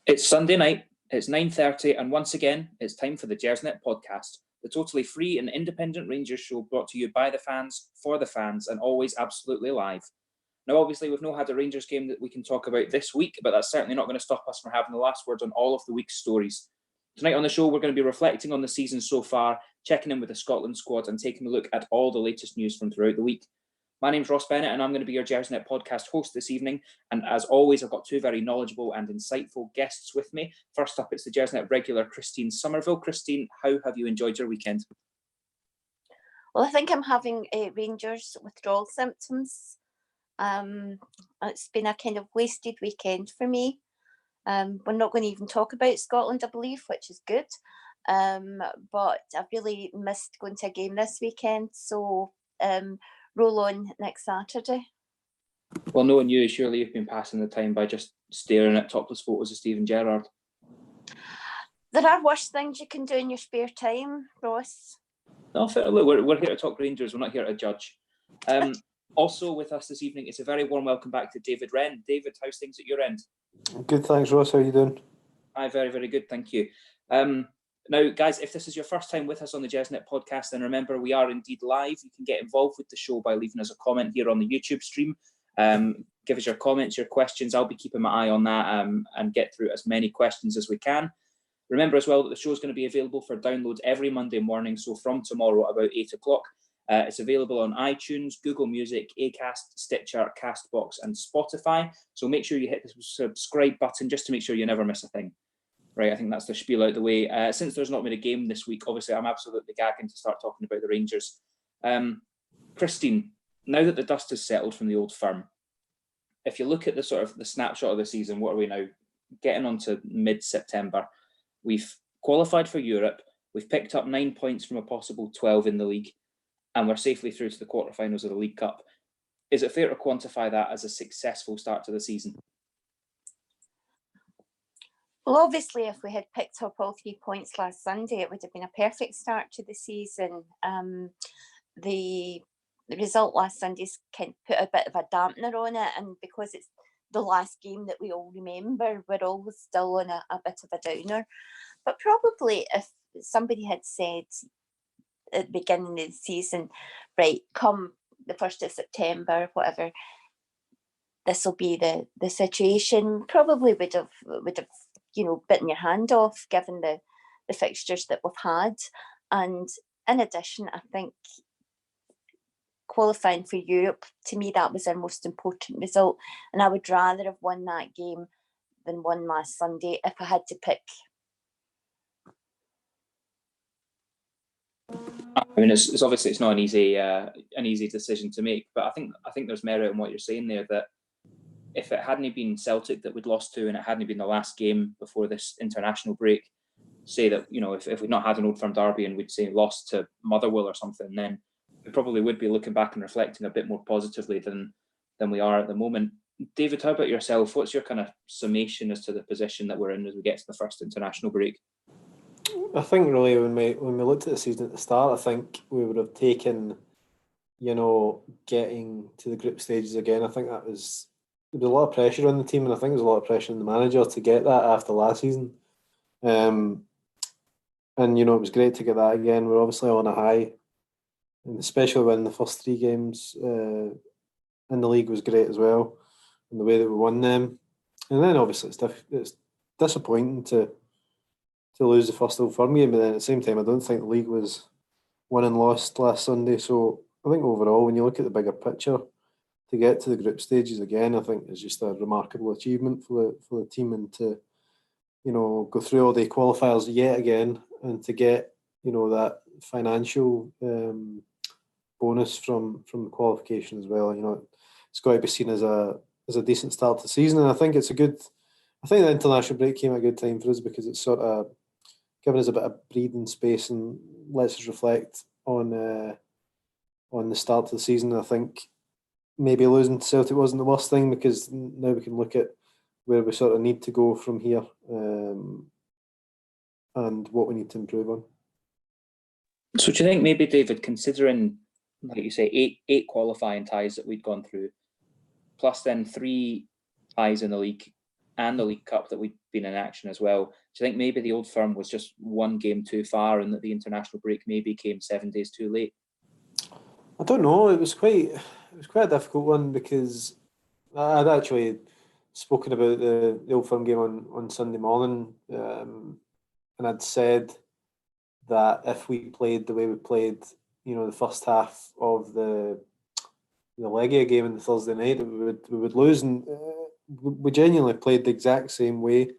It's Sunday night, it's 9:30, and once again, it's time for the Gersnet Podcast, the totally free and independent Rangers show brought to you by the fans, for the fans, and always absolutely live. Now, obviously, we've not had a Rangers game that we can talk about this week, but that's certainly not going to stop us from having the last words on all of the week's stories. Tonight on the show, we're going to be reflecting on the season so far, checking in with the Scotland squad, and taking a look at all the latest news from throughout the week. My name's Ross Bennett, and I'm going to be your Gersnet Podcast host this evening. And as always, I've got two very knowledgeable and insightful guests with me. First up, it's the Gersnet regular, Christine Sommerville. Christine, how have you enjoyed your weekend? Well, I think I'm having Rangers withdrawal symptoms. It's been a kind of wasted weekend for me. We're not going to even talk about Scotland, I believe, which is good. But I've really missed going to a game this weekend. So roll on next Saturday. Well, knowing you, surely you've been passing the time by just staring at topless photos of Steven Gerrard. There are worse things you can do in your spare time, Ross. No, fair. Look, we're here to talk Rangers. We're not here to judge. Also with us this evening, it's a very warm welcome back to David Wren. David, how's things at your end? Good, thanks, Ross. How are you doing? Hi, very, very good, thank you. Now, guys, if this is your first time with us on the Gersnet Podcast, then remember we are indeed live. You can get involved with the show by leaving us a comment here on the YouTube stream. Give us your comments, your questions. I'll be keeping my eye on that and get through as many questions as we can. Remember as well that the show is going to be available for download every Monday morning, so from tomorrow about 8 o'clock. It's available on iTunes, Google Music, Acast, Stitcher, Castbox, and Spotify. So make sure you hit the subscribe button just to make sure you never miss a thing. Right, I think that's the spiel out the way. Since there's not been a game this week, obviously I'm absolutely gagging to start talking about the Rangers. Christine, now that the dust has settled from the old firm, if you look at the sort of the snapshot of the season, what are we now? Getting on to mid-September. We've qualified for Europe. We've picked up 9 points from a possible 12 in the league, and we're safely through to the quarterfinals of the League Cup. Is it fair to quantify that as a successful start to the season? Well, obviously, if we had picked up all 3 points last Sunday, it would have been a perfect start to the season. The result last Sunday's kind of put a bit of a dampener on it, and because it's the last game that we all remember, we're all still on a bit of a downer. But probably if somebody had said at the beginning of the season, right, come the 1st of September, whatever, this will be the situation, probably would have bitten your hand off given the fixtures that we've had. And in addition, I think qualifying for Europe, to me, that was our most important result. And I would rather have won that game than won last Sunday if I had to pick. I mean, it's obviously it's not an easy decision to make, but I think there's merit in what you're saying there, that if it hadn't been Celtic that we'd lost to and it hadn't been the last game before this international break, say that, if we'd not had an Old Firm derby and we'd say lost to Motherwell or something, then we probably would be looking back and reflecting a bit more positively than we are at the moment. David, how about yourself? What's your kind of summation as to the position that we're in as we get to the first international break? I think really when we looked at the season at the start, I think we would have taken, getting to the group stages again. I think there was a lot of pressure on the team, and I think there's a lot of pressure on the manager to get that after last season. And it was great to get that again. We're obviously on a high, and especially when the first 3 games in the league was great as well, and the way that we won them. And then obviously it's disappointing to lose the first Old Firm game, but then at the same time I don't think the league was won and lost last Sunday. So I think overall, when you look at the bigger picture, to get to the group stages again, I think is just a remarkable achievement for the team, and to go through all the qualifiers yet again, and to get that financial bonus from the qualification as well. It's got to be seen as a decent start to the season, and I think it's I think the international break came at a good time for us, because it's sort of given us a bit of breathing space and lets us reflect on the start to the season. I think maybe losing to Celtic wasn't the worst thing, because now we can look at where we sort of need to go from here, and what we need to improve on. So do you think maybe, David, considering, like you say, eight qualifying ties that we'd gone through, plus then 3 ties in the league, and the League Cup that we'd been in action as well. Do you think maybe the Old Firm was just one game too far and that the international break maybe came 7 days too late? I don't know. It was quite a difficult one because I'd actually spoken about the Old Firm game on Sunday morning, and I'd said that if we played the way we played, the first half of the Legia game on the Thursday night, we would lose, and we genuinely played the exact same way.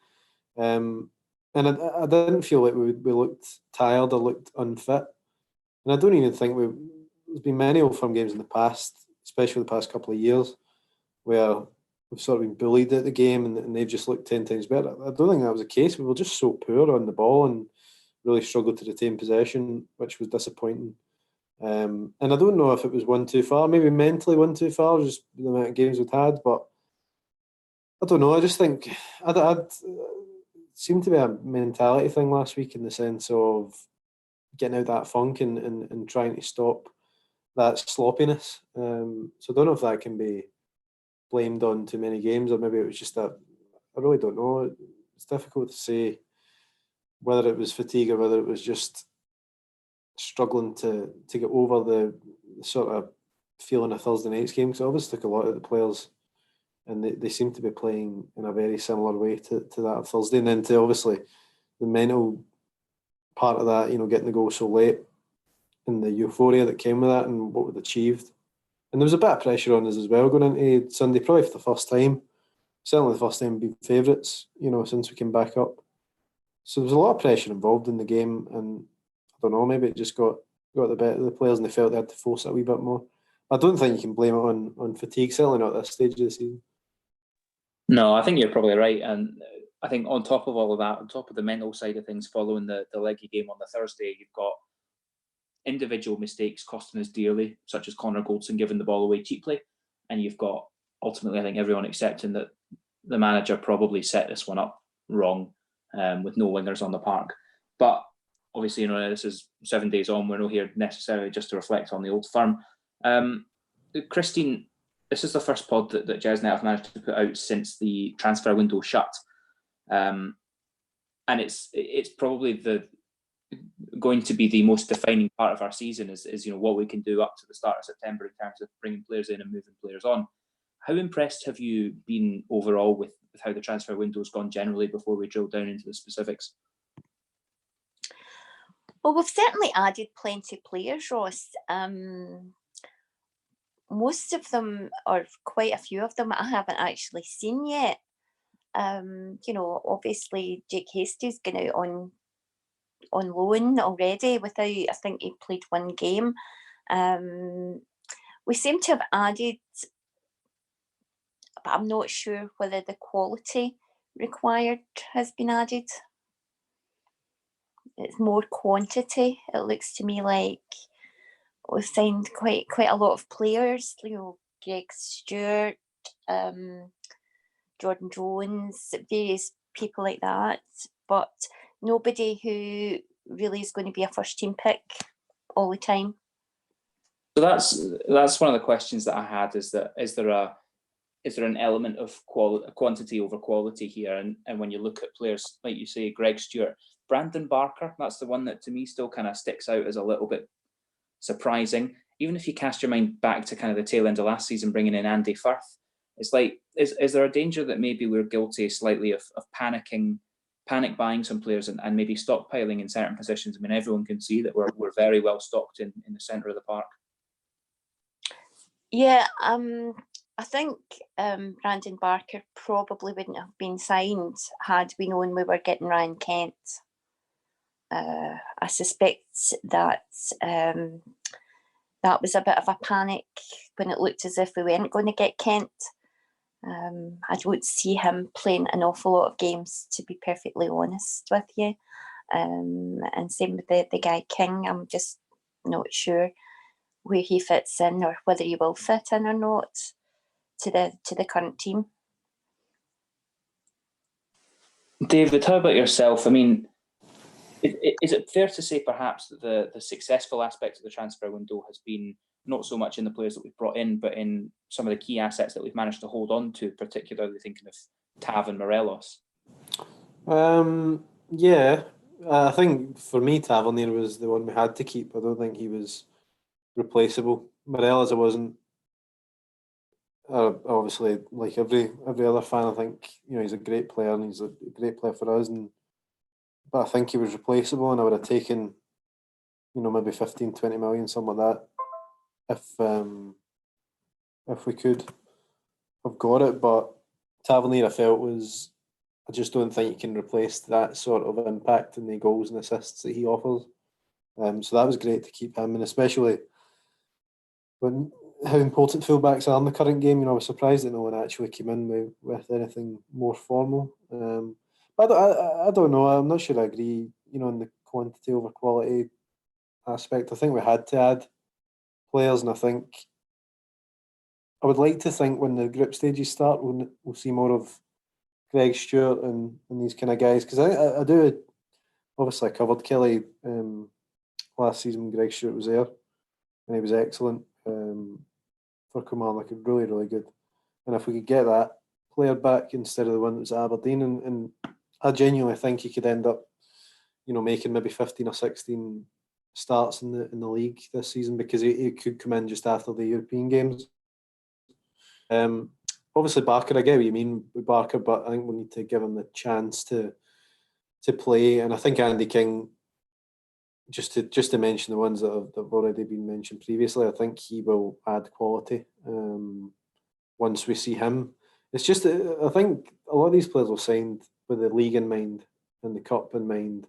And I didn't feel like we looked tired or looked unfit, and I don't even think there's been many Old Firm games in the past, especially the past couple of years, where we've sort of been bullied at the game and they've just looked 10 times better. I don't think that was the case. We were just so poor on the ball and really struggled to retain possession, which was disappointing. And I don't know if it was one too far, maybe mentally one too far, just the amount of games we'd had, but I don't know. I just think it seemed to be a mentality thing last week in the sense of getting out that funk and trying to stop that sloppiness. So I don't know if that can be blamed on too many games, or maybe it was just that. I really don't know. It's difficult to say whether it was fatigue or whether it was just struggling to get over the sort of feeling of Thursday night's game, because it obviously took a lot of the players, and they seem to be playing in a very similar way to that of Thursday, and then to obviously the mental part of that, getting the goal so late and the euphoria that came with that and what we'd achieved. And there was a bit of pressure on us as well going into Sunday, probably for the first time. Certainly the first time being favourites, since we came back up. So there was a lot of pressure involved in the game, and I don't know, maybe it just got the better of the players and they felt they had to force it a wee bit more. I don't think you can blame it on fatigue, certainly not at this stage of the season. No, I think you're probably right. And I think on top of all of that, on top of the mental side of things following the Legia game on the Thursday, you've got individual mistakes costing us dearly, such as Connor Goldson giving the ball away cheaply. And you've got, ultimately, I think everyone accepting that the manager probably set this one up wrong, with no wingers on the park. But obviously, this is 7 days on. We're not here necessarily just to reflect on the Old Firm. Christine, this is the first pod that Gersnet have managed to put out since the transfer window shut. And it's probably going to be the most defining part of our season is what we can do up to the start of September in terms of bringing players in and moving players on. How impressed have you been overall with how the transfer window's gone generally before we drill down into the specifics? Well, we've certainly added plenty of players, Ross. Most of them, or quite a few of them, I haven't actually seen yet. Obviously Jake Hastie's gone out on loan already without, I think he played one game. We seem to have added, but I'm not sure whether the quality required has been added. It's more quantity. It looks to me like we've signed quite a lot of players, Greg Stewart, Jordan Jones, various people like that, but nobody who really is going to be a first team pick all the time. So that's one of the questions that I had, is there an element of quantity over quality here? And when you look at players like you say, Greg Stewart, Brandon Barker, that's the one that to me still kind of sticks out as a little bit surprising. Even if you cast your mind back to kind of the tail end of last season, bringing in Andy Firth, it's like, is there a danger that maybe we're guilty slightly of panic buying some players and maybe stockpiling in certain positions? I mean, everyone can see that we're very well stocked in the centre of the park. Yeah, I think Brandon Barker probably wouldn't have been signed had we known we were getting Ryan Kent. I suspect that that was a bit of a panic when it looked as if we weren't going to get Kent. I don't see him playing an awful lot of games, to be perfectly honest with you. And same with the guy King. I'm just not sure where he fits in or whether he will fit in or not to the current team. David, how about yourself? I mean, is it fair to say perhaps that the successful aspect of the transfer window has been not so much in the players that we've brought in, but in some of the key assets that we've managed to hold on to, particularly thinking of Tav and Morelos? Yeah, I think for me, Tavernier was the one we had to keep. I don't think he was replaceable. Morelos, I wasn't. Obviously, like every other fan, I think he's a great player and he's a great player for us. But I think he was replaceable, and I would have taken maybe 15, 20 million, something like that, if we could have got it. But Tavernier, I felt was. I just don't think you can replace that sort of impact in the goals and assists that he offers. So that was great to keep him, and especially when how important fullbacks are in the current game. I was surprised that no one actually came in with anything more formal. But I don't know. I'm not sure I agree. In the quantity over quality aspect, I think we had to add players, and I think I would like to think when the group stages start, we'll see more of Greg Stewart and these kind of guys, because I do. Obviously, I covered Kelly last season when Greg Stewart was there, and he was excellent for Kilmarnock, really, really good. And if we could get that player back instead of the one that was at Aberdeen, and I genuinely think he could end up, making maybe 15 or 16 starts in the league this season, because he could come in just after the European games. Obviously, Barker, I get what you mean with Barker, but I think we need to give him the chance to play. And I think Andy King, just to mention the ones that have already been mentioned previously, I think he will add quality once we see him. It's just I think a lot of these players were signed with the league in mind and the cup in mind,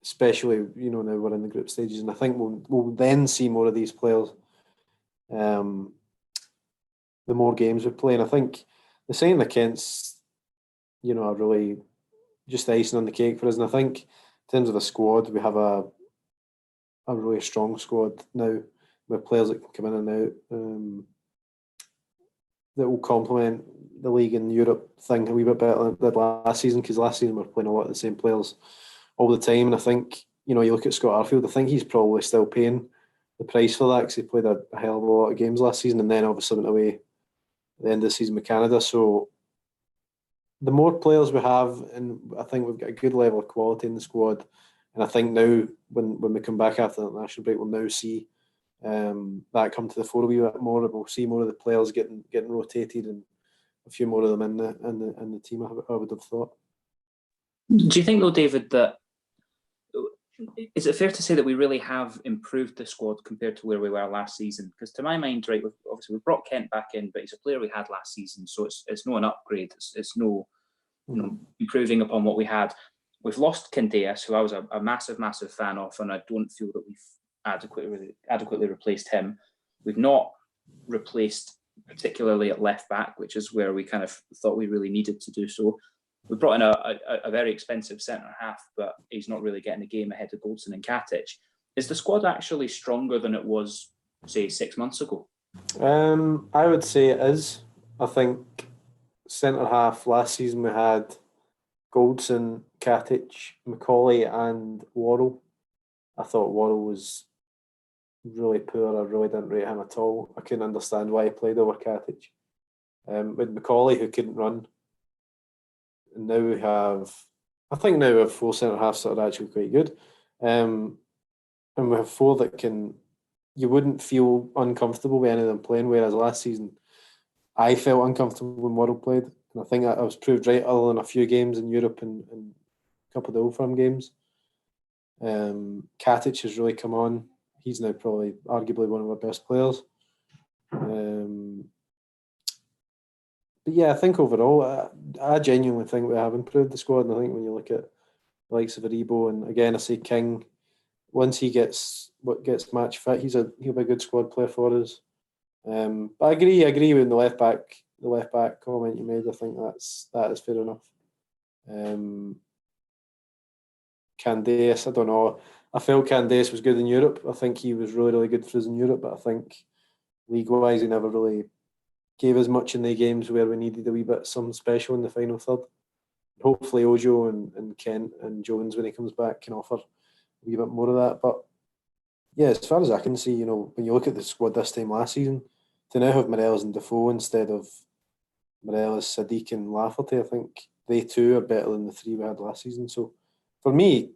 especially now we're in the group stages, and I think we'll then see more of these players. The more games we play, and I think the signing of Kent's, are really just icing on the cake for us. And I think in terms of a squad, we have a really strong squad now with players that can come in and out, that will complement the league and Europe thing a wee bit better than it did last season, because last season we were playing a lot of the same players all the time. And I think, you look at Scott Arfield, I think he's probably still paying the price for that, because he played a hell of a lot of games last season, and then obviously went away at the end of the season with Canada. So the more players we have, and I think we've got a good level of quality in the squad. And I think now, when we come back after the international break, we'll now see that come to the fore a wee bit more. We'll see more of the players getting rotated, and a few more of them in the team, I would have thought. Do you think, though, David, that is it fair to say that we really have improved the squad compared to where we were last season? Because to my mind, right, obviously we brought Kent back in, but he's a player we had last season, so it's no an upgrade. It's no improving upon what we had. We've lost Candeas, who I was a massive fan of, and I don't feel that we've adequately replaced him. We've not replaced particularly at left back, which is where we kind of thought we really needed to do so. We brought in a very expensive centre half, but he's not really getting the game ahead of Goldson and Katic. Is the squad actually stronger than it was, say, 6 months ago? I would say it is. I think centre half last season we had Goldson, Katic, Macaulay, and Worrell. I thought Worrell was really poor. I really didn't rate him at all. I couldn't understand why he played over Katic. With Macaulay, who couldn't run. And now we have four centre halves that are actually quite good. And we have four that you wouldn't feel uncomfortable with any of them playing, whereas last season I felt uncomfortable when Worrell played. And I think I was proved right, other than a few games in Europe and a couple of the Old Firm games. Katic has really come on. He's now probably arguably one of our best players. But yeah, I think overall, I genuinely think we have improved the squad. And I think when you look at the likes of Aribo, and again, I say King, once he gets match fit, he'll be a good squad player for us. But I agree with the left back comment you made. I think that is fair enough. Candace, I don't know. I felt Candace was good in Europe. I think he was really, really good for us in Europe, but I think league-wise he never really gave us much in the games where we needed a wee bit something special in the final third. Hopefully Ojo and Kent and Jones, when he comes back, can offer a wee bit more of that. But yeah, as far as I can see, when you look at the squad this time last season, to now have Morelos and Defoe instead of Morelos, Sadiq and Lafferty. I think they too are better than the three we had last season. So for me,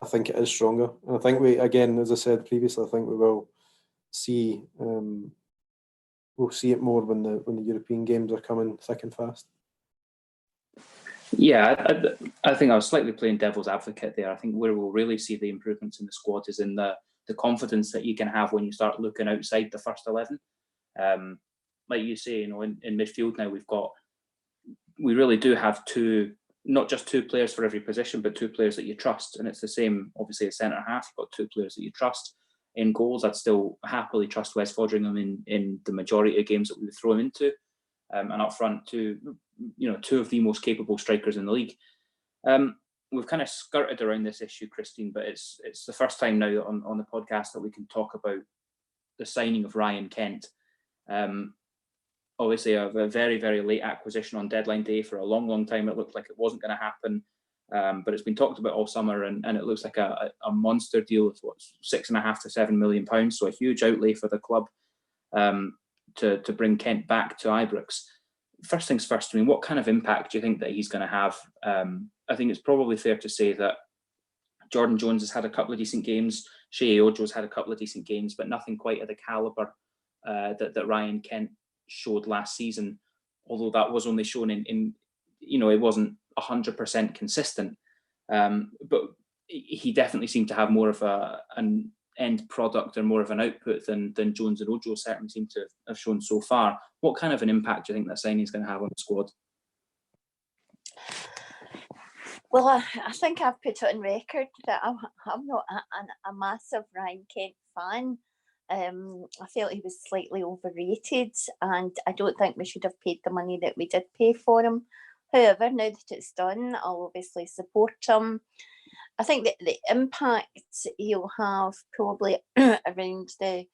I think it is stronger. And I think we, again, as I said previously, I think we will see we'll see it more when the European games are coming thick and fast. Yeah, I think I was slightly playing devil's advocate there. I think where we'll really see the improvements in the squad is in the confidence that you can have when you start looking outside the first 11. Like you say, in midfield now we really do have not just two players for every position, but two players that you trust. And it's the same, obviously, at centre half, you've got two players that you trust. In goals, I'd still happily trust Wes Foderingham in the majority of games that we would throw him into. And up front, two of the most capable strikers in the league. We've kind of skirted around this issue, Christine, but it's the first time now on the podcast that we can talk about the signing of Ryan Kent. Obviously, a very, very late acquisition on deadline day. For a long, long time, it looked like it wasn't going to happen. But it's been talked about all summer, and it looks like a monster deal of £6.5 to £7 million. So a huge outlay for the club to bring Kent back to Ibrox. First things first, I mean, what kind of impact do you think that he's going to have? I think it's probably fair to say that Jordan Jones has had a couple of decent games. Shea Ojo's had a couple of decent games, but nothing quite of the calibre that Ryan Kent showed last season. Although that was only shown in it wasn't 100% consistent. But he definitely seemed to have more of an end product or more of an output than Jones and Ojo certainly seem to have shown so far. What kind of an impact do you think that signing is going to have on the squad? Well, I think I've put it on record that I'm not a massive Ryan Kent fan. I felt he was slightly overrated, and I don't think we should have paid the money that we did pay for him. However, now that it's done, I'll obviously support him. I think that the impact he'll have probably around his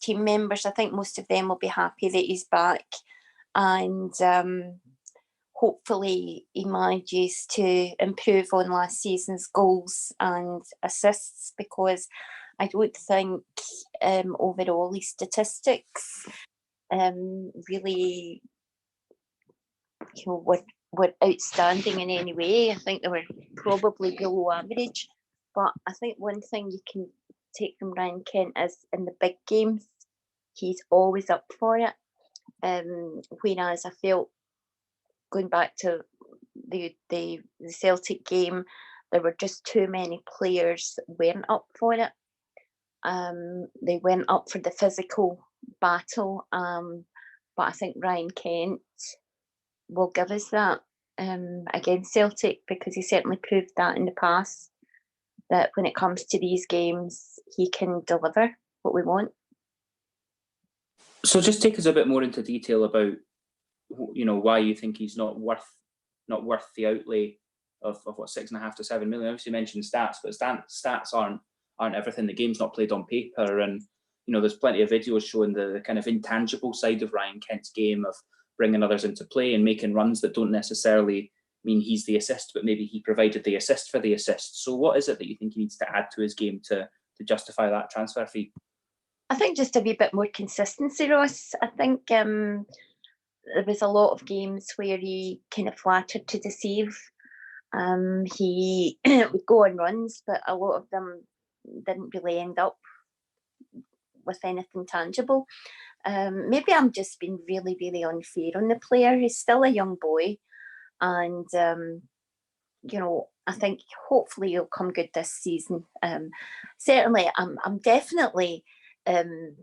team members. I think most of them will be happy that he's back, and hopefully he manages to improve on last season's goals and assists, because I don't think overall his statistics really were outstanding in any way. I think they were probably below average. But I think one thing you can take from Ryan Kent is in the big games, he's always up for it. Whereas I felt going back to the Celtic game, there were just too many players that weren't up for it. They went up for the physical battle. But I think Ryan Kent will give us that against Celtic, because he certainly proved that in the past, that when it comes to these games, he can deliver what we want. So just take us a bit more into detail about why you think he's not worth the outlay of what, 6.5 to 7 million. Obviously, you mentioned stats, but stats aren't everything. The game's not played on paper, and there's plenty of videos showing the kind of intangible side of Ryan Kent's game, of bringing others into play and making runs that don't necessarily mean he's the assist, but maybe he provided the assist for the assist. So what is it that you think he needs to add to his game to justify that transfer fee? I think just a wee bit more consistency, Ross. I think there was a lot of games where he kind of flattered to deceive. He would go on runs, but a lot of them didn't really end up with anything tangible. Maybe I'm just being really, really unfair on the player. He's still a young boy, and I think hopefully he'll come good this season. Certainly, I'm definitely, when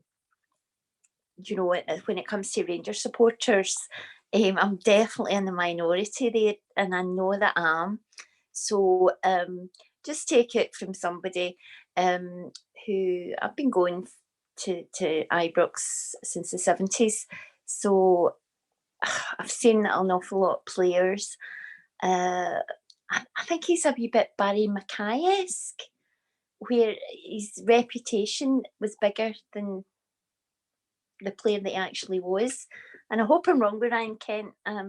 it comes to Rangers supporters, I'm definitely in the minority there, and I know that I am. So just take it from somebody who I've been going to Ibrox since the 70s. So I've seen an awful lot of players. I think he's a wee bit Barry Mackay-esque, where his reputation was bigger than the player that he actually was. And I hope I'm wrong with Ryan Kent. I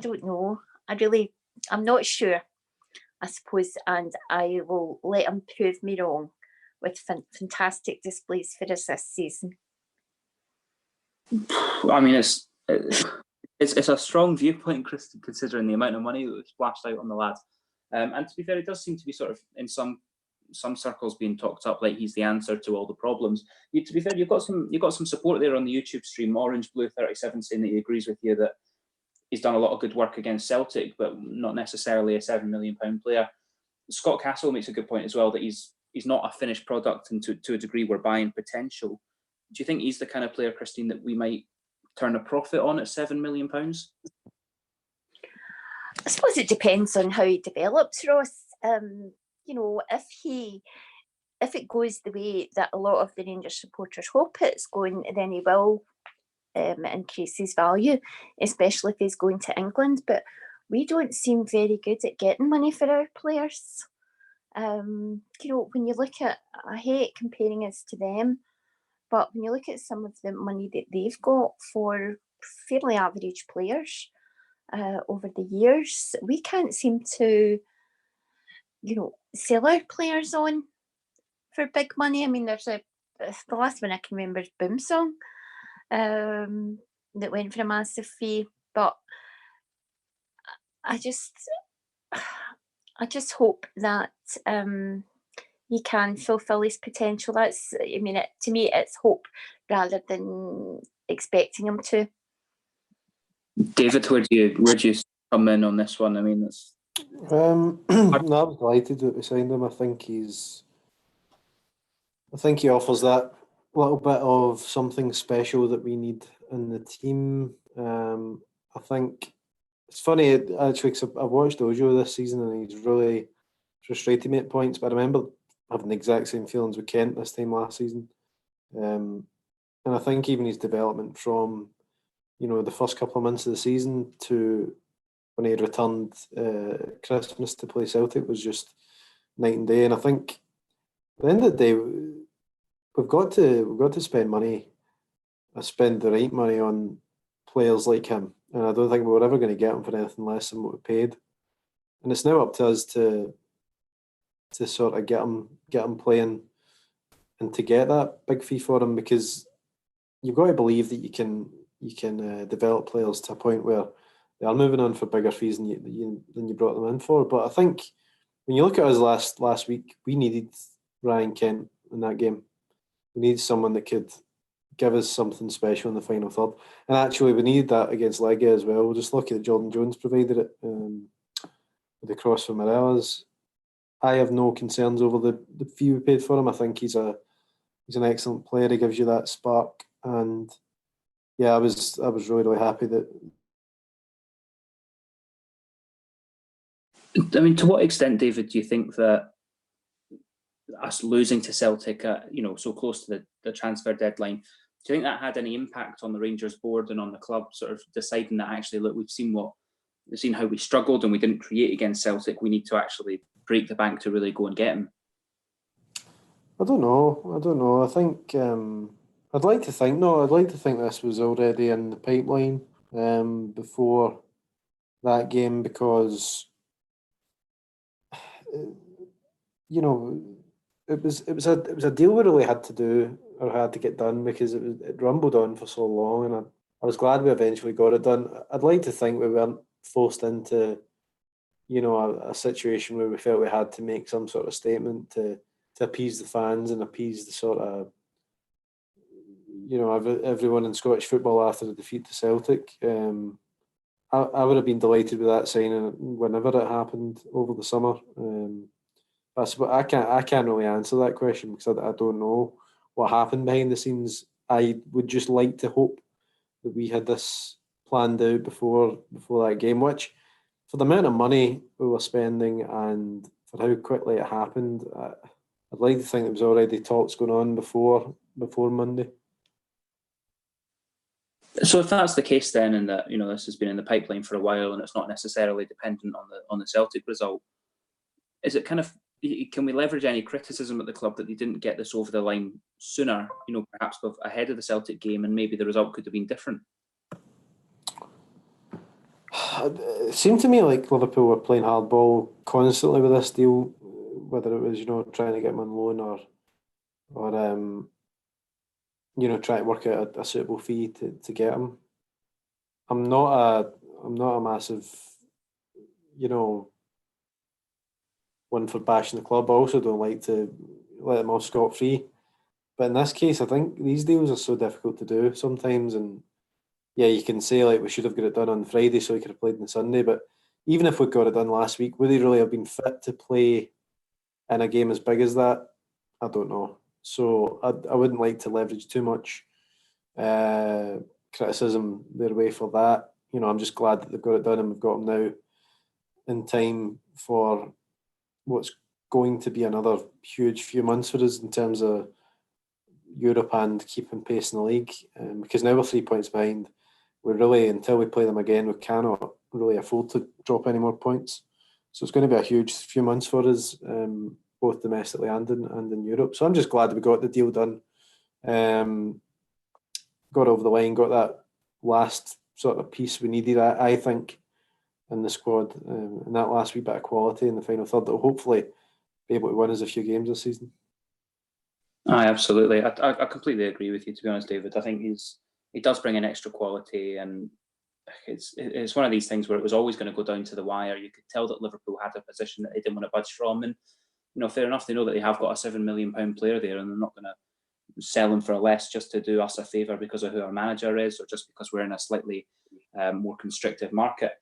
don't know. I'm not sure, I suppose, and I will let him prove me wrong with fantastic displays for us this season. I mean, it's a strong viewpoint, Chris, considering the amount of money that was splashed out on the lad. And to be fair, it does seem to be sort of in some circles being talked up like he's the answer to all the problems. To be fair, you've got some support there on the YouTube stream. Orange Blue 37 saying that he agrees with you that he's done a lot of good work against Celtic, but not necessarily a £7 million player. Scott Castle makes a good point as well, that he's not a finished product, and to a degree we're buying potential. Do you think he's the kind of player, Christine, that we might turn a profit on at £7 million? I suppose it depends on how he develops, Ross. If it goes the way that a lot of the Rangers supporters hope it's going, then he will increase his value, especially if he's going to England. But we don't seem very good at getting money for our players. When you look at, I hate comparing us to them, but when you look at some of the money that they've got for fairly average players over the years, we can't seem to, sell our players on for big money. I mean, there's the last one I can remember is Boomsong that went for a massive fee, but I just hope that he can fulfill his potential. To me, it's hope rather than expecting him to. David, where do you come in on this one? I mean, it's. No, I was delighted that we signed him. I think he offers that little bit of something special that we need in the team. I think it's funny actually, because I've watched Ojo this season and he's really frustrated me at points. But I remember having the exact same feelings with Kent this time last season, and I think even his development from the first couple of months of the season to when he had returned Christmas to play Celtic was just night and day. And I think at the end of the day, we've got to spend money, spend the right money on players like him. And I don't think we were ever going to get him for anything less than what we paid. And it's now up to us to sort of get him playing and to get that big fee for him, because you've got to believe that you can develop players to a point where they are moving on for bigger fees than you brought them in for. But I think when you look at us last week, we needed Ryan Kent in that game. We needed someone that could give us something special in the final third. And actually, we needed that against Legia as well. We'll just look at Jordan Jones provided it with the cross from Morelos. I have no concerns over the fee we paid for him. I think he's an excellent player. He gives you that spark. And yeah, I was really, really happy that. I mean, to what extent, David, do you think that us losing to Celtic, so close to the transfer deadline, do you think that had any impact on the Rangers board and on the club, sort of deciding that actually, look, we've seen how we struggled and we didn't create against Celtic. We need to actually break the bank to really go and get him. I don't know. I think I'd like to think this was already in the pipeline before that game, because it was a deal we really had to do or had to get done, because it rumbled on for so long, and I was glad we eventually got it done. I'd like to think we weren't forced into a situation where we felt we had to make some sort of statement to appease the fans and appease the sort of everyone in Scottish football after the defeat to Celtic. I would have been delighted with that signing whenever it happened over the summer. I can't really answer that question because I don't know what happened behind the scenes. I would just like to hope that we had this planned out before that game, which, for the amount of money we were spending and for how quickly it happened, I'd like to think there was already talks going on before Monday. So if that's the case then, and that this has been in the pipeline for a while and it's not necessarily dependent on the Celtic result, is it kind of, can we leverage any criticism at the club that they didn't get this over the line sooner, perhaps ahead of the Celtic game, and maybe the result could have been different? It seemed to me like Liverpool were playing hardball constantly with this deal, whether it was trying to get him on loan or try to work out a suitable fee to get him. I'm not a massive, one for bashing the club. I also don't like to let them off scot-free. But in this case, I think these deals are so difficult to do sometimes. And yeah, you can say we should have got it done on Friday so he could have played on Sunday. But even if we got it done last week, would he really have been fit to play in a game as big as that? I don't know. So I wouldn't like to leverage too much criticism their way for that. I'm just glad that they've got it done and we've got him now in time for what's going to be another huge few months for us in terms of Europe and keeping pace in the league. Because now we're 3 points behind. We're really, until we play them again, we cannot really afford to drop any more points. So it's going to be a huge few months for us, both domestically and in Europe. So I'm just glad we got the deal done. Got over the line, got that last sort of piece we needed, I think, in the squad, and that last wee bit of quality in the final third that will hopefully be able to win us a few games this season. Absolutely. I completely agree with you, to be honest, David. I think he does bring an extra quality, and it's one of these things where it was always going to go down to the wire. You could tell that Liverpool had a position that they didn't want to budge from, and fair enough, they know that they have got a £7 million player there, and they're not going to sell him for less just to do us a favour because of who our manager is, or just because we're in a slightly more constrictive market.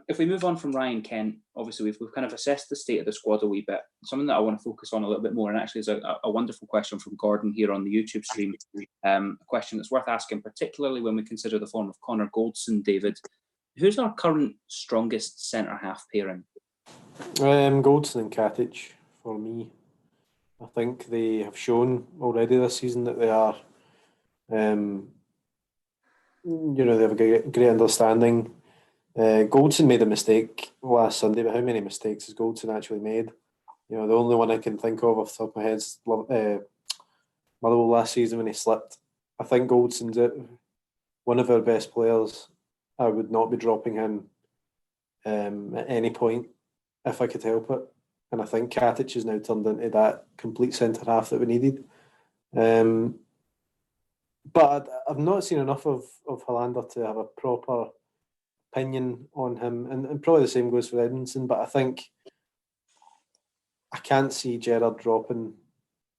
If we move on from Ryan Kent, obviously we've kind of assessed the state of the squad a wee bit. Something that I want to focus on a little bit more, and actually is a wonderful question from Gordon here on the YouTube stream. A question that's worth asking, particularly when we consider the form of Connor Goldson. David, who's our current strongest centre-half pairing? Goldson and Katic for me. I think they have shown already this season that they are, they have a great understanding. Goldson made a mistake last Sunday, but how many mistakes has Goldson actually made? The only one I can think of off the top of my head is Motherwell last season when he slipped. I think Goldson's one of our best players. I would not be dropping him at any point if I could help it. And I think Katic has now turned into that complete centre-half that we needed. But I've not seen enough of Hollander to have a proper opinion on him. And probably the same goes for Edmondson. But I think I can't see Gerrard dropping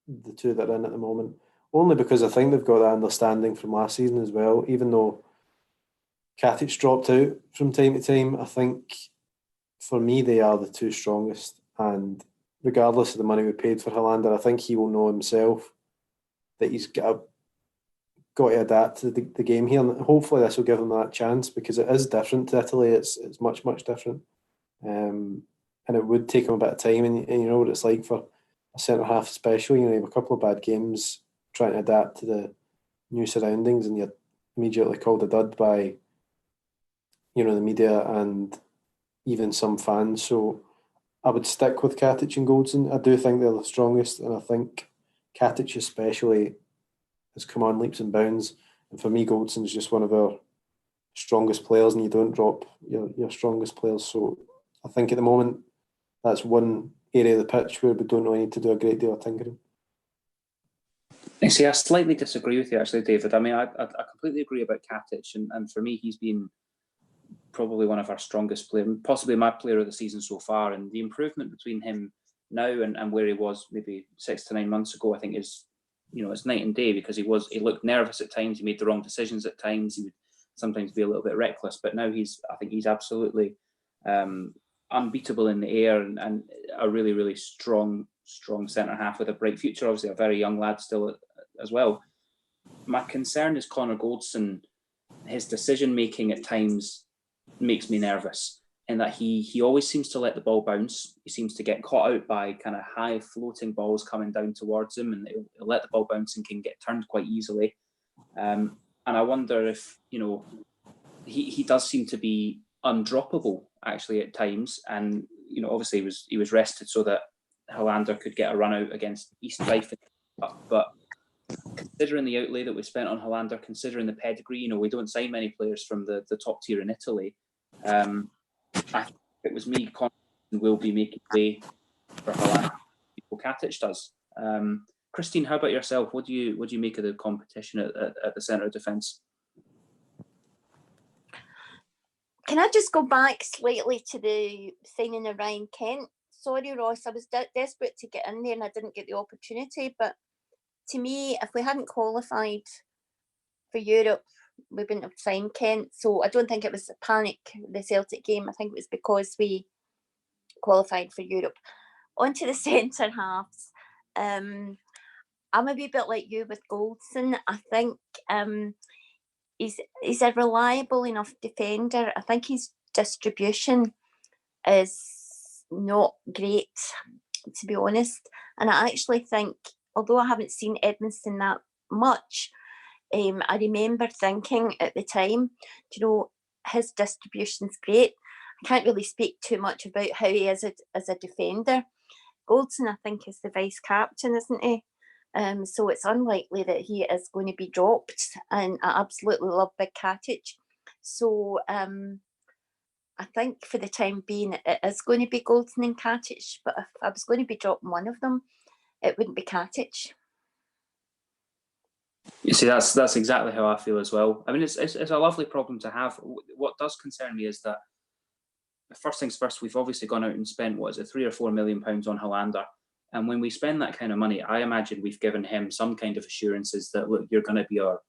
the two that are in at the moment. Only because I think they've got that understanding from last season as well. Even though Katic dropped out from time to time, I think for me they are the two strongest. And regardless of the money we paid for Hollander, I think he will know himself that he's got to adapt to the game here. And hopefully this will give him that chance, because it is different to Italy. It's much, much different. And it would take him a bit of time. And you know what it's like for a centre-half especially. You have a couple of bad games trying to adapt to the new surroundings, and you're immediately called a dud by, the media and even some fans. So I would stick with Katic and Goldson. I do think they're the strongest, and I think Katic especially has come on leaps and bounds. And for me, Goldson's just one of our strongest players, and you don't drop your strongest players. So I think at the moment, that's one area of the pitch where we don't really need to do a great deal of tinkering. I see, I slightly disagree with you, actually, David. I mean, I completely agree about Katic, and for me, he's been probably one of our strongest players, possibly my player of the season so far. And the improvement between him now and where he was maybe 6 to 9 months ago, I think is, it's night and day, because he looked nervous at times, he made the wrong decisions at times, he would sometimes be a little bit reckless, but now I think he's absolutely unbeatable in the air, and a really, really strong centre-half with a bright future. Obviously a very young lad still as well. My concern is Connor Goldson. His decision-making at times makes me nervous, in that he always seems to let the ball bounce. He seems to get caught out by kind of high floating balls coming down towards him, and he'll let the ball bounce and can get turned quite easily. And I wonder if, he does seem to be undroppable actually at times. And, obviously he was rested so that Hollander could get a run out against East Fife. But considering the outlay that we spent on Hollander, considering the pedigree, we don't sign many players from the top tier in Italy. I think if it was me, Connor will be making way for Hollander before Katic does. Christine, how about yourself? What do you make of the competition at the centre of defence? Can I just go back slightly to the signing of Ryan Kent? Sorry, Ross, I was desperate to get in there and I didn't get the opportunity. But to me, if we hadn't qualified for Europe, we wouldn't have signed Kent. So I don't think it was a panic, the Celtic game. I think it was because we qualified for Europe. Onto the centre halves. I'm a wee bit like you with Goldson. I think he's a reliable enough defender. I think his distribution is not great, to be honest. And I actually think, although I haven't seen Edmondson that much, I remember thinking at the time, his distribution's great. I can't really speak too much about how he is as a defender. Goldson, I think, is the vice captain, isn't he? So it's unlikely that he is going to be dropped. And I absolutely love Big Katic. So I think for the time being, it is going to be Goldson and Katic. But if I was going to be dropping one of them, it wouldn't be Katic. You see, that's exactly how I feel as well. I mean, it's a lovely problem to have. What does concern me is that, first things first, we've obviously gone out and spent, what is it, £3 or £4 million on Hollander. And when we spend that kind of money, I imagine we've given him some kind of assurances that, look, you're going to be our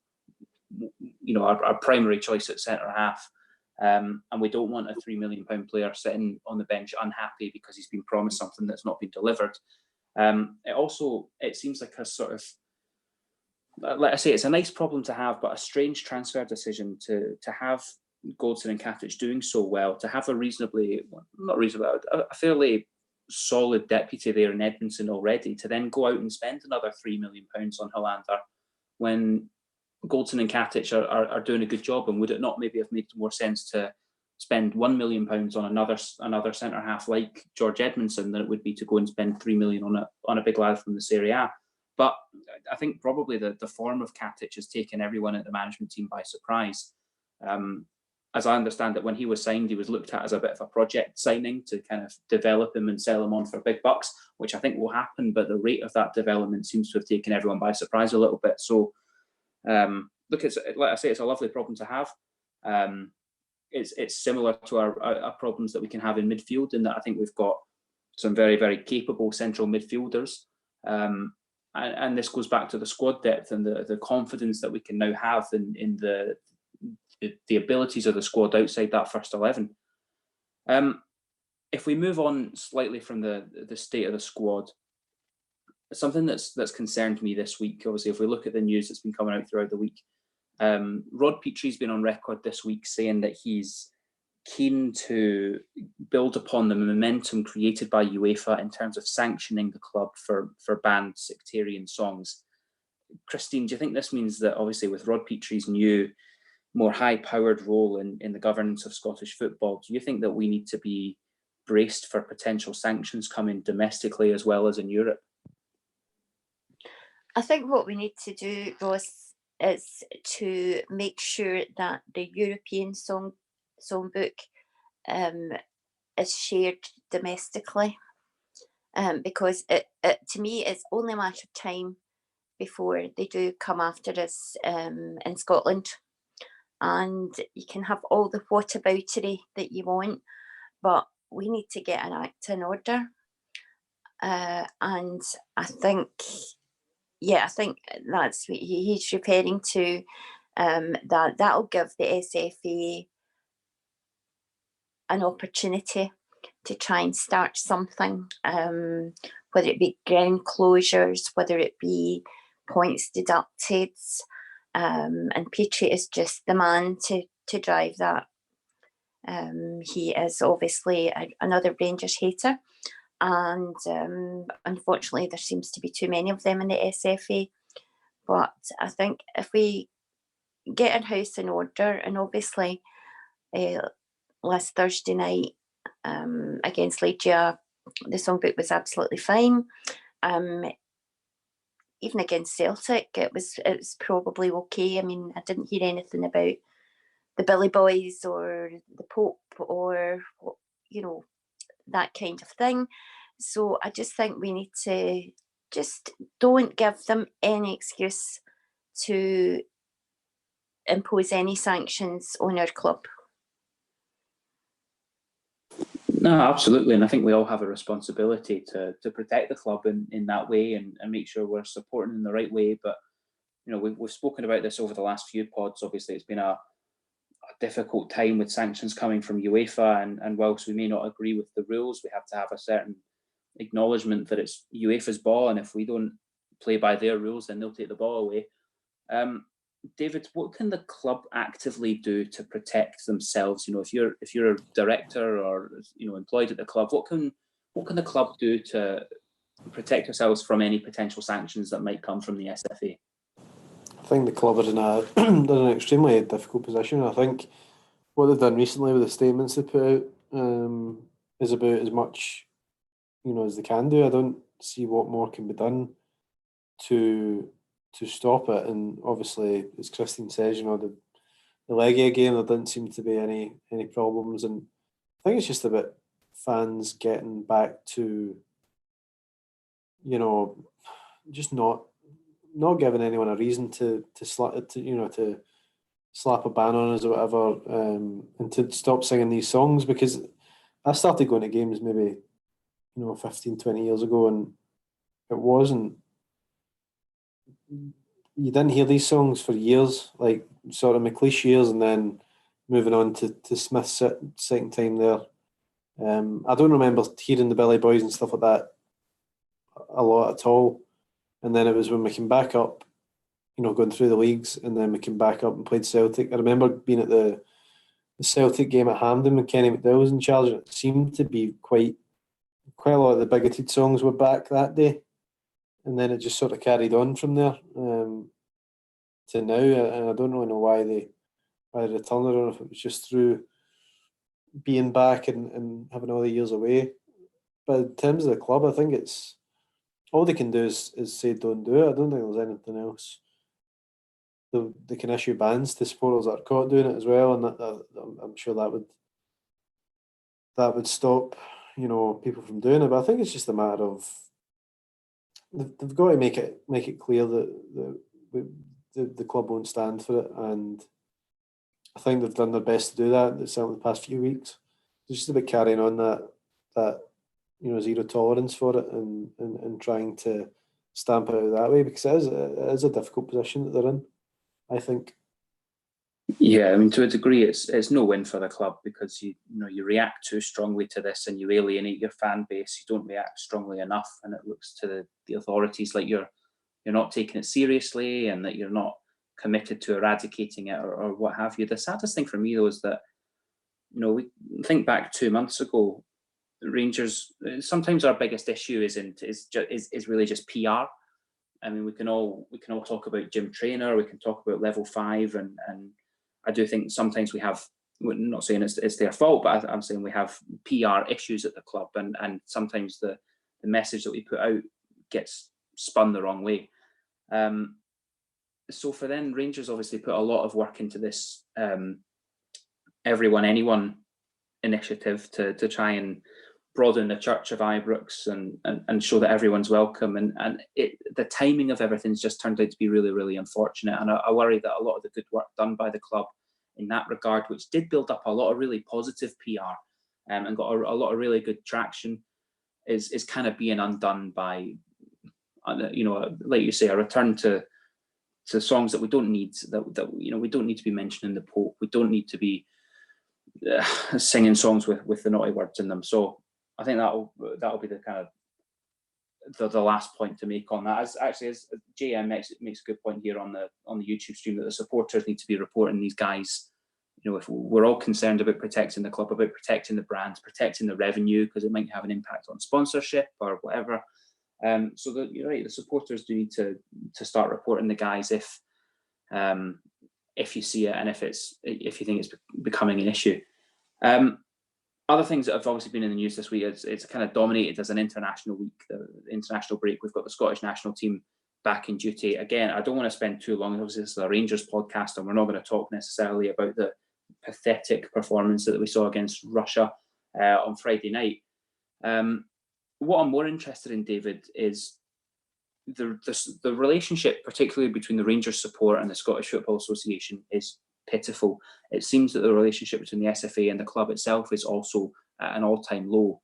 primary choice at centre half. And we don't want a £3 million player sitting on the bench unhappy because he's been promised something that's not been delivered. It seems like a sort of, like I say, it's a nice problem to have, but a strange transfer decision to have Goldson and Katic doing so well, to have a fairly solid deputy there in Edmondson already, to then go out and spend another £3 million on Hollander when Goldson and Katic are doing a good job. And would it not maybe have made more sense to spend £1 million on another centre half like George Edmondson than it would be to go and spend £3 million on a big lad from the Serie A? But I think probably the form of Katic has taken everyone at the management team by surprise. As I understand it, when he was signed, he was looked at as a bit of a project signing to kind of develop him and sell him on for big bucks, which I think will happen. But the rate of that development seems to have taken everyone by surprise a little bit. So, look, it's like I say, it's a lovely problem to have. It's similar to our problems that we can have in midfield, in that I think we've got some very, very capable central midfielders. And this goes back to the squad depth and the confidence that we can now have in the abilities of the squad outside that first 11. If we move on slightly from the state of the squad, something that's concerned me this week, obviously, if we look at the news that's been coming out throughout the week, Rod Petrie's been on record this week saying that he's keen to build upon the momentum created by UEFA in terms of sanctioning the club for banned sectarian songs. Christine, do you think this means that, obviously, with Rod Petrie's new, more high-powered role in the governance of Scottish football, do you think that we need to be braced for potential sanctions coming domestically as well as in Europe? I think what we need to do, Ross, is to make sure that the European songbook is shared domestically, because it to me, it's only a matter of time before they do come after us in Scotland. And you can have all the whataboutery that you want, but we need to get an act in order. And I think that's what he's referring to, that'll give the SFA an opportunity to try and start something, whether it be ground closures, whether it be points deducted. And Petrie is just the man to drive that. He is obviously another Rangers hater, and unfortunately there seems to be too many of them in the SFA. But I think if we get our house in order, and obviously last Thursday night against Legia, the songbook was absolutely fine. Even against Celtic, it was probably okay. I mean, I didn't hear anything about the Billy Boys or the Pope or, that kind of thing. So I just think we need to just don't give them any excuse to impose any sanctions on our club. No, absolutely. And I think we all have a responsibility to protect the club in that way and make sure we're supporting in the right way. But, we've spoken about this over the last few pods. Obviously, it's been a difficult time with sanctions coming from UEFA. And whilst we may not agree with the rules, we have to have a certain acknowledgement that it's UEFA's ball. And if we don't play by their rules, then they'll take the ball away. David, what can the club actively do to protect themselves? If you're a director or employed at the club, what can the club do to protect ourselves from any potential sanctions that might come from the SFA? I think the club are in an extremely difficult position. I think what they've done recently with the statements they put out is about as much as they can do. I don't see what more can be done to stop it. And obviously, as Christine says, the Legia game, there didn't seem to be any problems. And I think it's just about fans getting back to, just not giving anyone a reason to slap a ban on us or whatever, and to stop singing these songs, because I started going to games maybe 15, 20 years ago, and it wasn't. You didn't hear these songs for years, like sort of McLeish years, and then moving on to Smith's second time there. I don't remember hearing the Billy Boys and stuff like that a lot at all. And then it was when we came back up, going through the leagues, and then we came back up and played Celtic. I remember being at the Celtic game at Hampden when Kenny McDowell was in charge, and it seemed to be quite a lot of the bigoted songs were back that day. And then it just sort of carried on from there to now, and I don't really know why they returned it, or if it was just through being back and having all the years away. But in terms of the club, I think it's all they can do is say don't do it. I don't think there's anything else. They can issue bans to supporters that are caught doing it as well, and I'm sure that would stop people from doing it. But I think it's just a matter of they've got to make it clear that the club won't stand for it, and I think they've done their best to do that. Certainly the past few weeks, it's just about carrying on that zero tolerance for it and trying to stamp it out that way, because it is a difficult position that they're in, I think. Yeah, I mean, to a degree, it's no win for the club, because you react too strongly to this and you alienate your fan base. You don't react strongly enough, and it looks to the authorities like you're not taking it seriously and that you're not committed to eradicating it or what have you. The saddest thing for me, though, is that we think back 2 months ago. Rangers, sometimes our biggest issue is really just PR. I mean, we can all talk about Jim Traynor, we can talk about level 5, and I do think sometimes we have. I'm not saying it's their fault, but I'm saying we have PR issues at the club, and sometimes the message that we put out gets spun the wrong way. So for then, Rangers obviously put a lot of work into this Everyone Anyone initiative to try and broaden the Church of Ibrox and show that everyone's welcome. And the timing of everything's just turned out to be really, really unfortunate. And I worry that a lot of the good work done by the club in that regard, which did build up a lot of really positive PR and got a lot of really good traction, is kind of being undone by, like you say, a return to songs that we don't need, that we don't need to be mentioning the Pope. We don't need to be singing songs with the naughty words in them. So I think that'll be the kind of the last point to make on that. As JM makes a good point here on the YouTube stream, that the supporters need to be reporting these guys. If we're all concerned about protecting the club, about protecting the brand, protecting the revenue, because it might have an impact on sponsorship or whatever. So that you're right, the supporters do need to start reporting the guys if you see it and if you think it's becoming an issue. Other things that have obviously been in the news this week, it's kind of dominated as an international week, the international break. We've got the Scottish national team back in duty. Again, I don't want to spend too long. Obviously, this is a Rangers podcast, and we're not going to talk necessarily about the pathetic performance that we saw against Russia on Friday night. What I'm more interested in, David, is the relationship, particularly between the Rangers support and the Scottish Football Association, is pitiful. It seems that the relationship between the SFA and the club itself is also at an all-time low.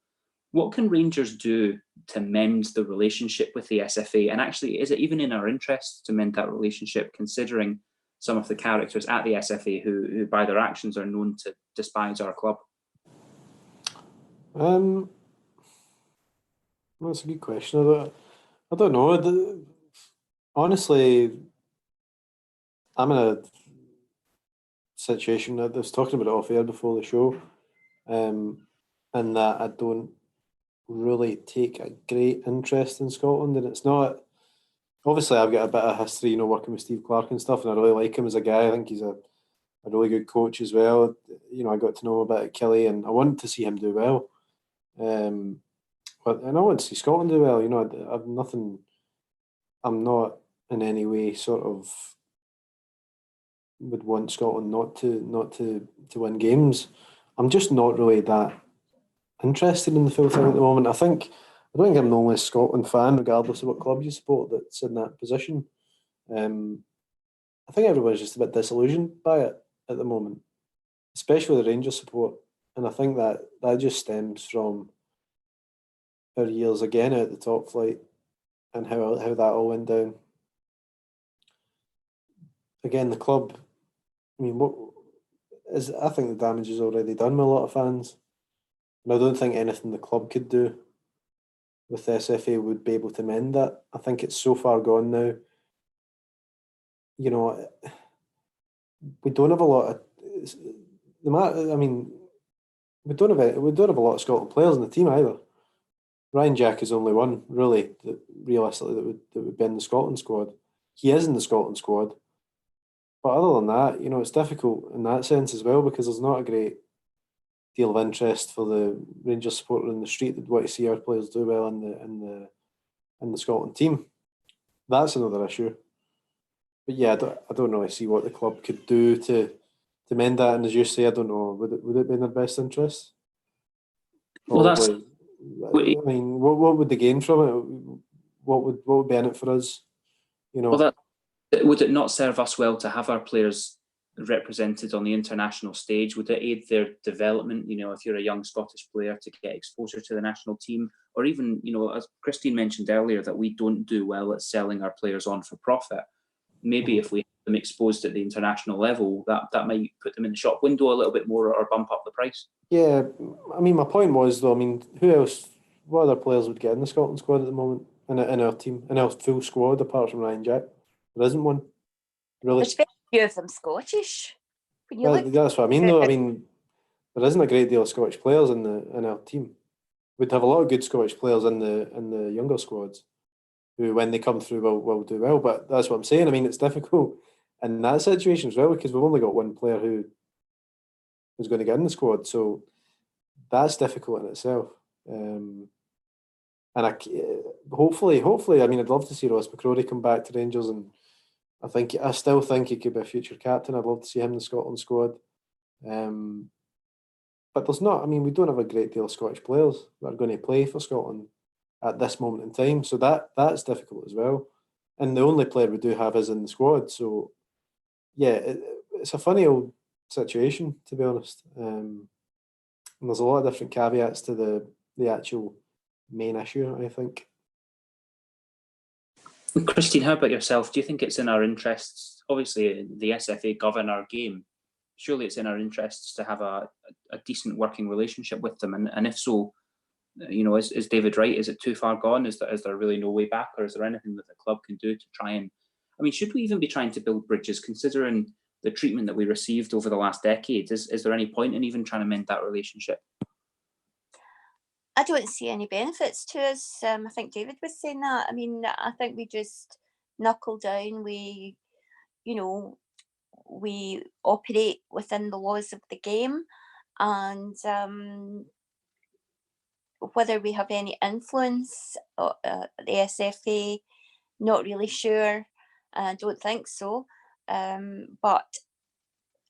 What can Rangers do to mend the relationship with the SFA? And actually, is it even in our interest to mend that relationship, considering some of the characters at the SFA who by their actions are known to despise our club? That's a good question. I don't know. Honestly, I'm in a situation, I was talking about it off air before the show, and that I don't really take a great interest in Scotland, and it's not. Obviously, I've got a bit of history, working with Steve Clarke and stuff, and I really like him as a guy. I think he's a really good coach as well. I got to know him a bit at Killie, and I want to see him do well. And I want to see Scotland do well. I've nothing. I'm not in any way sort of would want Scotland not to win games. I'm just not really that interested in the full thing at the moment. I don't think I'm the only Scotland fan, regardless of what club you support, that's in that position. I think everybody's just a bit disillusioned by it at the moment, especially the Rangers support. And I think that just stems from our years again at the top flight and how that all went down. Again, the club, I think the damage is already done with a lot of fans. And I don't think anything the club could do with the SFA would be able to mend that. I think it's so far gone now. We don't have a lot of we don't have a lot of Scotland players in the team either. Ryan Jack is only one, really, that realistically that would be in the Scotland squad. He is in the Scotland squad. But other than that, it's difficult in that sense as well, because there's not a great deal of interest for the Rangers supporter in the street that want to see our players do well in the Scotland team. That's another issue. But yeah, I don't really see what the club could do to mend that. And as you say, I don't know, would it be in their best interest? Probably. What would they gain from it? What would be in it for us? Would it not serve us well to have our players represented on the international stage? Would it aid their development? If you're a young Scottish player, to get exposure to the national team, or even, as Christine mentioned earlier, that we don't do well at selling our players on for profit. Maybe if we have them exposed at the international level, that might put them in the shop window a little bit more, or bump up the price. Yeah, my point was though, who else? What other players would get in the Scotland squad at the moment in our team, in our full squad, apart from Ryan Jack? There isn't one, really. There's very few of them Scottish. That's what I mean, though. There isn't a great deal of Scottish players in our team. We'd have a lot of good Scottish players in the younger squads, who, when they come through, will do well. But that's what I'm saying. It's difficult in that situation as well, because we've only got one player who's going to get in the squad, so that's difficult in itself. And hopefully, I'd love to see Ross McCrory come back to Rangers, and I still think he could be a future captain. I'd love to see him in the Scotland squad. But there's not. We don't have a great deal of Scottish players that are going to play for Scotland at this moment in time, so that's difficult as well. And the only player we do have is in the squad. So yeah, it's a funny old situation, to be honest. And there's a lot of different caveats to the actual main issue, I think. Christine, how about yourself? Do you think it's in our interests? Obviously, the SFA govern our game. Surely it's in our interests to have a decent working relationship with them. And if so, is David right? Is it too far gone? Is there really no way back? Or is there anything that the club can do to try and... should we even be trying to build bridges, considering the treatment that we received over the last decade? Is there any point in even trying to mend that relationship? I don't see any benefits to us. I think David was saying that. I think we just knuckle down. We operate within the laws of the game, and whether we have any influence at the SFA, not really sure. I don't think so. But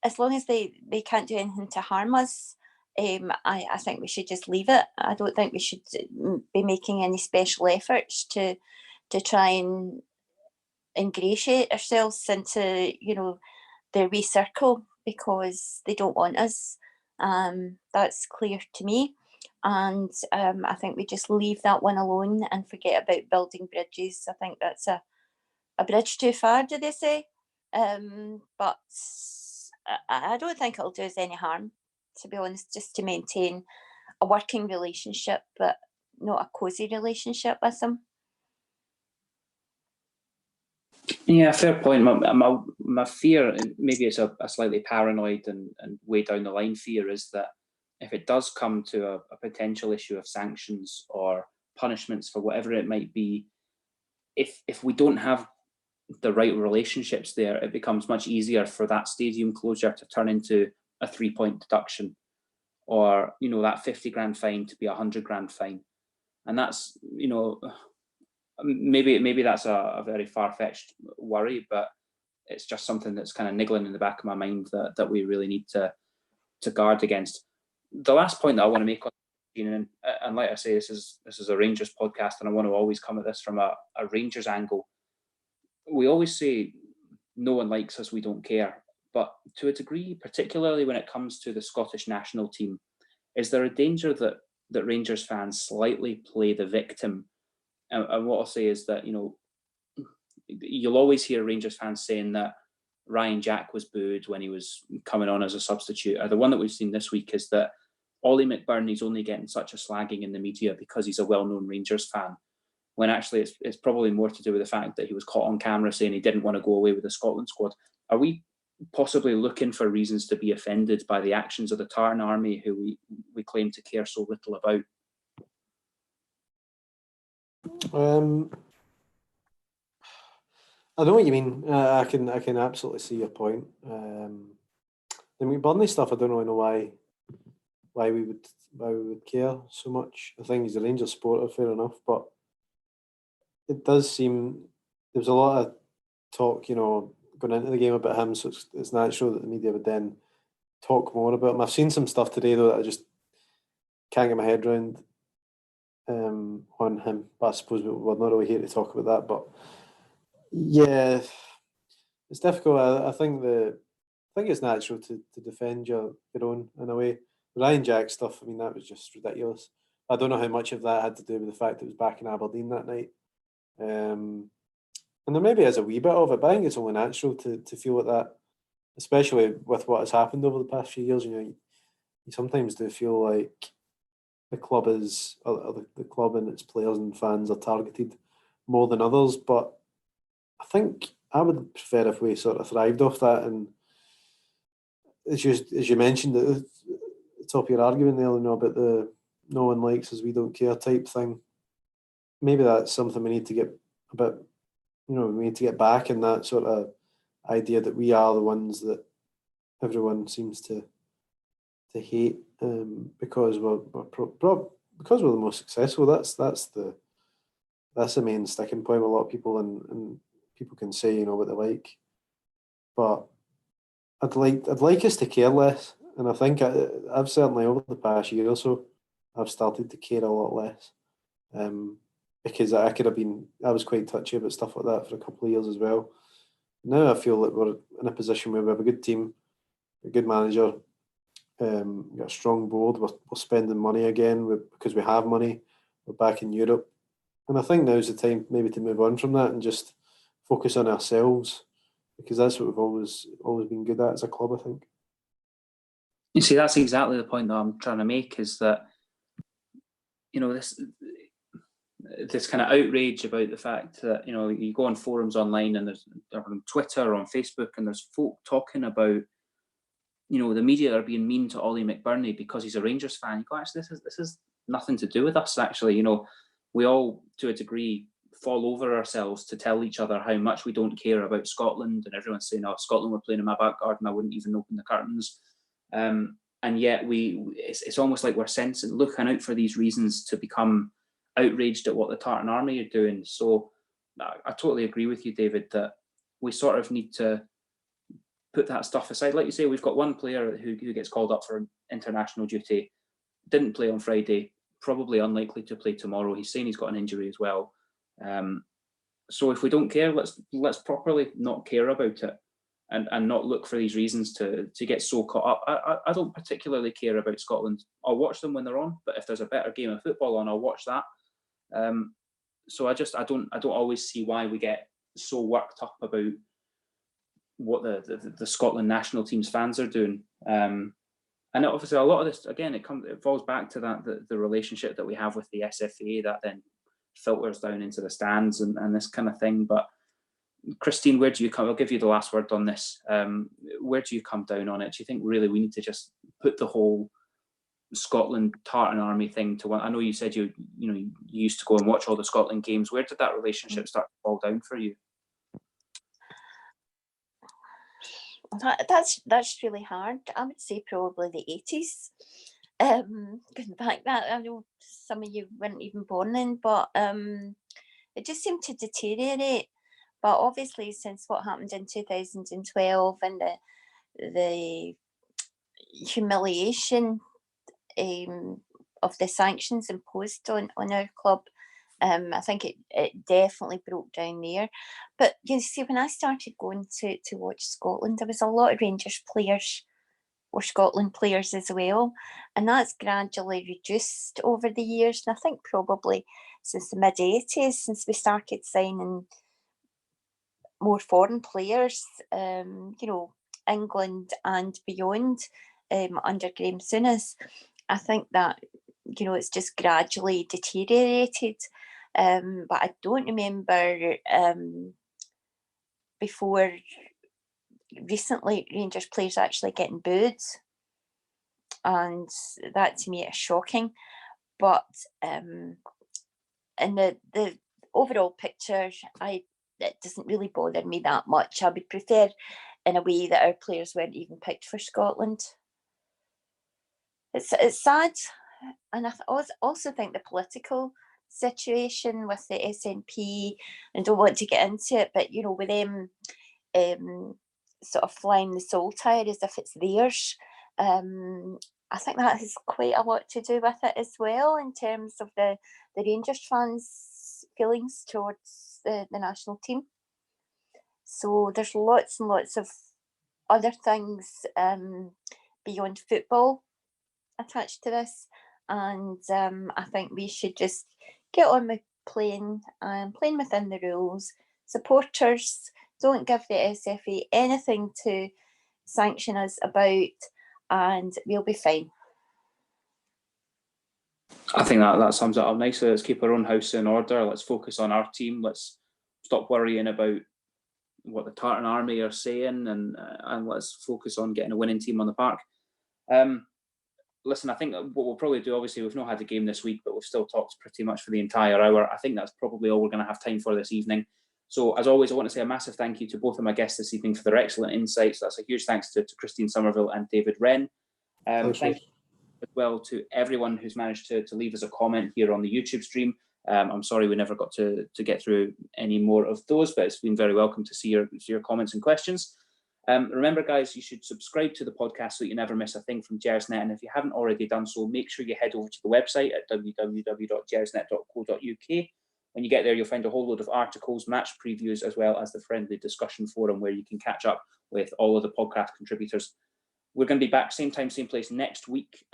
as long as they can't do anything to harm us, I think we should just leave it. I don't think we should be making any special efforts to to try and ingratiate ourselves into, their wee circle because they don't want us. That's clear to me. And I think we just leave that one alone and forget about building bridges. I think that's a bridge too far, do they say? But I don't think it'll do us any harm, to be honest, just to maintain a working relationship, but not a cosy relationship with them. Yeah, fair point. My fear, and maybe it's a slightly paranoid and way down the line fear, is that if it does come to a potential issue of sanctions or punishments for whatever it might be, if we don't have the right relationships there, it becomes much easier for that stadium closure to turn into a 3-point deduction, or that 50 grand fine to be a 100 grand fine. And that's maybe that's a very far-fetched worry, but it's just something that's kind of niggling in the back of my mind that we really need to guard against. The last point that I want to make on, and like I say, this is a Rangers podcast, and I want to always come at this from a Rangers angle. We always say no one likes us, we don't care, but to a degree, particularly when it comes to the Scottish national team, is there a danger that Rangers fans slightly play the victim? And what I'll say is that, you'll always hear Rangers fans saying that Ryan Jack was booed when he was coming on as a substitute. Or the one that we've seen this week is that Ollie McBurney's only getting such a slagging in the media because he's a well-known Rangers fan, when actually it's probably more to do with the fact that he was caught on camera saying he didn't want to go away with the Scotland squad. Are we possibly looking for reasons to be offended by the actions of the Tartan Army, who we claim to care so little about? I know what you mean. I can absolutely see your point. The McBurney stuff, I don't really know why we would care so much. I think he's a Rangers supporter, fair enough, but it does seem there was a lot of talk, going into the game about him, so it's natural that the media would then talk more about him. I've seen some stuff today though that I just can't get my head around on him, but I suppose we're not really here to talk about that. But yeah, it's difficult. I think it's natural to defend your own in a way. Ryan Jack stuff, I mean, that was just ridiculous. I don't know how much of that had to do with the fact that it was back in Aberdeen that night. And there maybe is a wee bit of it, but I think it's only natural to feel like that, especially with what has happened over the past few years. You sometimes do feel like the club the club and its players and fans are targeted more than others. But I think I would prefer if we sort of thrived off that. And as you mentioned at the top of your argument there, about the no one likes us, we don't care type thing. Maybe that's something we need to get a bit, we need to get back in that sort of idea that we are the ones that everyone seems to hate because because we're the most successful. That's the main sticking point with a lot of people, and people can say what they like, but I'd like us to care less, and I think I've certainly over the past year or so I've started to care a lot less, because I was quite touchy about stuff like that for a couple of years as well. Now I feel like we're in a position where we have a good team, a good manager, got a strong board. We're spending money again because we have money. We're back in Europe, and I think now's the time maybe to move on from that and just focus on ourselves, because that's what we've always been good at as a club, I think. You see, that's exactly the point that I'm trying to make, is that this kind of outrage about the fact that you go on forums online and there's on Twitter or on Facebook, and there's folk talking about the media are being mean to Ollie McBurney because he's a Rangers fan. You go, actually, this is nothing to do with us. Actually, we all to a degree fall over ourselves to tell each other how much we don't care about Scotland, and everyone's saying, "Oh, Scotland were playing in my back garden, I wouldn't even open the curtains." And yet it's almost like we're looking out for these reasons to become outraged at what the Tartan Army are doing. So I totally agree with you, David, that we sort of need to put that stuff aside. Like you say, we've got one player who gets called up for international duty, didn't play on Friday, probably unlikely to play tomorrow. He's saying he's got an injury as well. So if we don't care, let's properly not care about it, and not look for these reasons to get so caught up. I don't particularly care about Scotland. I'll watch them when they're on, but if there's a better game of football on, I'll watch that. So I don't always see why we get so worked up about what the Scotland national team's fans are doing. And obviously a lot of this, again, it falls back to that the relationship that we have with the SFA that then filters down into the stands and this kind of thing. But Christine, where do you come? I'll give you the last word on this. Where do you come down on it? Do you think really we need to just put the whole Scotland Tartan Army thing to one? I know you said you used to go and watch all the Scotland games. Where did that relationship start to fall down for you? That's really hard. I would say probably the 80s. Going back that, I know some of you weren't even born then, but it just seemed to deteriorate. But obviously, since what happened in 2012 and the humiliation of the sanctions imposed on our club, I think it definitely broke down there. But you see, when I started going to watch Scotland, there was a lot of Rangers players or Scotland players as well, and that's gradually reduced over the years. And I think probably since the mid-80s, since we started signing more foreign players, England and beyond, under Graham Souness, I think that it's just gradually deteriorated. But I don't remember before recently Rangers players actually getting booed, and that to me is shocking. But in the overall picture, it doesn't really bother me that much. I would prefer, in a way, that our players weren't even picked for Scotland. It's sad, and I also think the political situation with the SNP, and don't want to get into it, but with them sort of flying the saltire as if it's theirs, I think that has quite a lot to do with it as well, in terms of the Rangers fans' feelings towards the national team. So there's lots and lots of other things beyond football attached to this, and I think we should just get on with playing within the rules. Supporters, don't give the SFA anything to sanction us about, and we'll be fine. I think that sums it up nicely. Let's keep our own house in order. Let's focus on our team. Let's stop worrying about what the Tartan Army are saying, and let's focus on getting a winning team on the park. Listen, I think what we'll probably do, obviously we've not had a game this week, but we've still talked pretty much for the entire hour. I think that's probably all we're going to have time for this evening. So as always, I want to say a massive thank you to both of my guests this evening for their excellent insights. That's a huge thanks to Christine Sommerville and David Wren. Thank you as well to everyone who's managed to leave us a comment here on the YouTube stream. I'm sorry we never got to get through any more of those, but it's been very welcome to see your comments and questions. Remember, guys, you should subscribe to the podcast so you never miss a thing from Gersnet. And if you haven't already done so, make sure you head over to the website at www.gersnet.co.uk. When you get there, you'll find a whole load of articles, match previews, as well as the friendly discussion forum where you can catch up with all of the podcast contributors. We're going to be back same time, same place next week,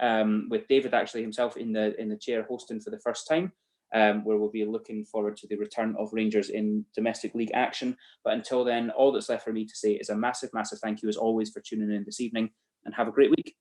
with David actually himself in the chair hosting for the first time. Where we'll be looking forward to the return of Rangers in domestic league action. But until then, all that's left for me to say is a massive, massive thank you as always for tuning in this evening, and have a great week.